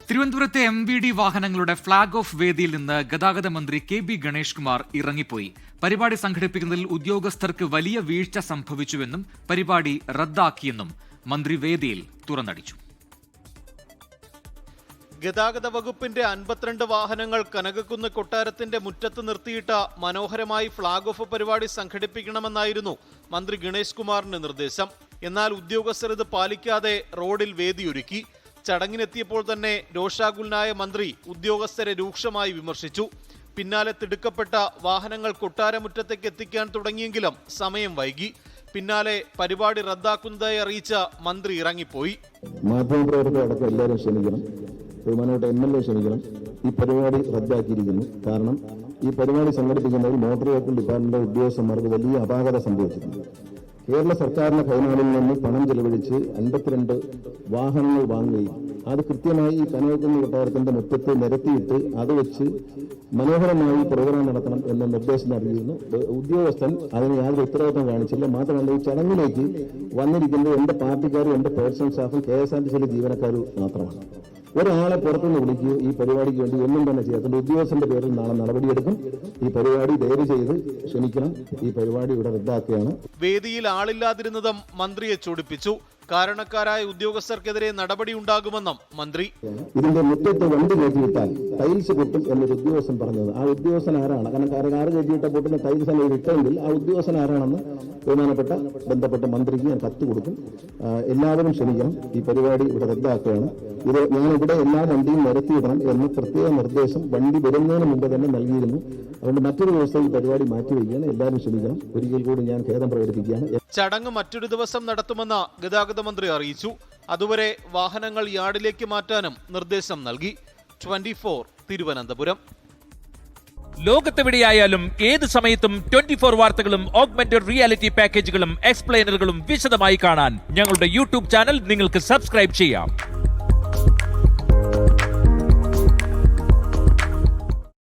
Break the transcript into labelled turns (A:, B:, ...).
A: തിരുവനന്തപുരത്തെ MVD വാഹനങ്ങളുടെ flag off വേദിയിൽ നിന്ന് ഗതാഗത മന്ത്രി KB ഗണേഷ് കുമാർ ഇറങ്ങിപ്പോയി. പരിപാടി സംഘടിപ്പിക്കുന്നതിൽ ഉദ്യോഗസ്ഥർക്ക് വലിയ വീഴ്ച സംഭവിച്ചുവെന്നും പരിപാടി റദ്ദാക്കിയെന്നും മന്ത്രി വേദിയിൽ തുറന്നടിച്ചു.
B: ഗതാഗത വകുപ്പിന്റെ 52 വാഹനങ്ങൾ കനകക്കുന്ന് കൊട്ടാരത്തിന്റെ മുറ്റത്ത് നിർത്തിയിട്ട മനോഹരമായി ഫ്ളാഗ് ഓഫ് പരിപാടി സംഘടിപ്പിക്കണമെന്നായിരുന്നു മന്ത്രി ഗണേഷ് കുമാറിന്റെ നിർദ്ദേശം. എന്നാൽ ഉദ്യോഗസ്ഥർ ഇത് പാലിക്കാതെ റോഡിൽ വേദിയൊരുക്കി. ചടങ്ങിനെത്തിയപ്പോൾ തന്നെ രോഷാകുലനായ മന്ത്രി ഉദ്യോഗസ്ഥരെ രൂക്ഷമായി വിമർശിച്ചു. പിന്നാലെ തിടുക്കപ്പെട്ട വാഹനങ്ങൾ കൊട്ടാരമുറ്റത്തേക്ക് എത്തിക്കാൻ തുടങ്ങിയെങ്കിലും സമയം വൈകി. പിന്നാലെ പരിപാടി റദ്ദാക്കുന്നതായി അറിയിച്ച മന്ത്രി ഇറങ്ങിപ്പോയി.
C: മാധ്യമപ്രവർത്തകരടക്കം എല്ലാവരും ക്ഷമിക്കണം, ബഹുമാനപ്പെട്ട MLA ക്ഷമിക്കണം. ഈ പരിപാടി റദ്ദാക്കിയിരിക്കുന്നു. കാരണം ഈ പരിപാടി സംഘടിപ്പിക്കുന്നതിൽ മോട്ടോർ വെഹിക്കിൾ ഡിപ്പാർട്ട്മെന്റ് ഉദ്യോഗസ്ഥന്മാർക്ക് വലിയ അപാകത സംഭവിച്ചിട്ടുണ്ട്. കേരള സർക്കാരിന്റെ ഖജനാവിൽ നിന്ന് പണം ചെലവഴിച്ച് 52 വാഹനങ്ങൾ വാങ്ങുകയും അത് കൃത്യമായി ഈ കനകക്കുന്ന് കൊട്ടാരത്തിന്റെ മുറ്റത്ത് നിരത്തിയിട്ട് അത് വെച്ച് മനോഹരമായി പ്രോഗ്രാം നടത്തണം എന്ന നിർദ്ദേശം നൽകിയിരുന്നു. ഉദ്യോഗസ്ഥൻ അതിന് യാതൊരു ഉത്തരവാദിത്വം കാണിച്ചില്ല. മാത്രമല്ല, ഈ ചടങ്ങിലേക്ക് വന്നിരിക്കുന്നത് എന്റെ പാർട്ടിക്കാരും എന്റെ പേഴ്സണൽ സ്റ്റാഫും KSRTCയിലെ ജീവനക്കാരും മാത്രമാണ്. ഒരാളെ പുറത്തുനിന്ന് വിളിക്കുകയോ ഈ പരിപാടിക്ക് വേണ്ടി ഒന്നും തന്നെ ചെയ്യാത്തതുകൊണ്ട് ഉദ്യോഗസ്ഥന്റെ പേരിൽ നാളെ നടപടിയെടുക്കും. ഈ പരിപാടി ദയവ് ചെയ്ത് ക്ഷമിക്കണം, ഈ പരിപാടി ഇവിടെ റദ്ദാക്കുകയാണ്.
B: വേദിയിൽ ആളില്ലാതിരുന്നതും മന്ത്രിയെ ചൊടിപ്പിച്ചു. കാരണക്കാരായ ഉദ്യോഗസ്ഥർക്കെതിരെ നടപടിയുണ്ടാകുമെന്നും മന്ത്രി.
C: ഇതിന്റെ മുറ്റത്ത് വണ്ടി കയറ്റിയിട്ടാൽ ടൈൽസ് പൊട്ടും എന്നൊരു ഉദ്യോഗസ്ഥൻ പറഞ്ഞത്. ആ ഉദ്യോഗസ്ഥൻ ആരാണ്? കാരണം കാറ് കയറ്റിയിട്ട പൊട്ടുന്ന ടൈൽസ് അല്ല ഇട്ടെങ്കിൽ ആ ഉദ്യോഗസ്ഥൻ ആരാണെന്ന് ബന്ധപ്പെട്ട മന്ത്രിക്ക് ഞാൻ കത്ത് കൊടുക്കും. എല്ലാവരും ക്ഷമിക്കണം, ഈ പരിപാടി ഇവിടെ റദ്ദാക്കുകയാണ്. ഇത് ഞാനിവിടെ എല്ലാ വണ്ടിയും നിരത്തിയിടണം എന്ന് പ്രത്യേക നിർദ്ദേശം വണ്ടി വരുന്നതിന് മുമ്പ് തന്നെ നൽകിയിരുന്നു. അതുകൊണ്ട് മറ്റൊരു ദിവസം ഈ പരിപാടി മാറ്റിവെക്കുകയാണ്. എല്ലാവരും ക്ഷമിക്കണം. ഒരിക്കൽ കൂടി ഞാൻ ഖേദം പ്രകടിപ്പിക്കുകയാണ്.
B: ചടങ്ങ് മറ്റൊരു ദിവസം നടത്തുമെന്ന് ഗതാഗത മന്ത്രി അറിയിച്ചു. അതുവരെ വാഹനങ്ങൾ യാർഡിലേക്ക് മാറ്റാനും നിർദ്ദേശം നൽകി. 24 തിരുവനന്തപുരം.
D: ലോകത്തെവിടെയായാലും ഏത് സമയത്തും 24 വാർത്തകളും ഓഗ്മെന്റഡ് റിയാലിറ്റി പാക്കേജുകളും എക്സ്പ്ലെയിനറുകളും വിശദമായി കാണാൻ ഞങ്ങളുടെ YouTube ചാനൽ നിങ്ങൾക്ക് സബ്സ്ക്രൈബ് ചെയ്യാം.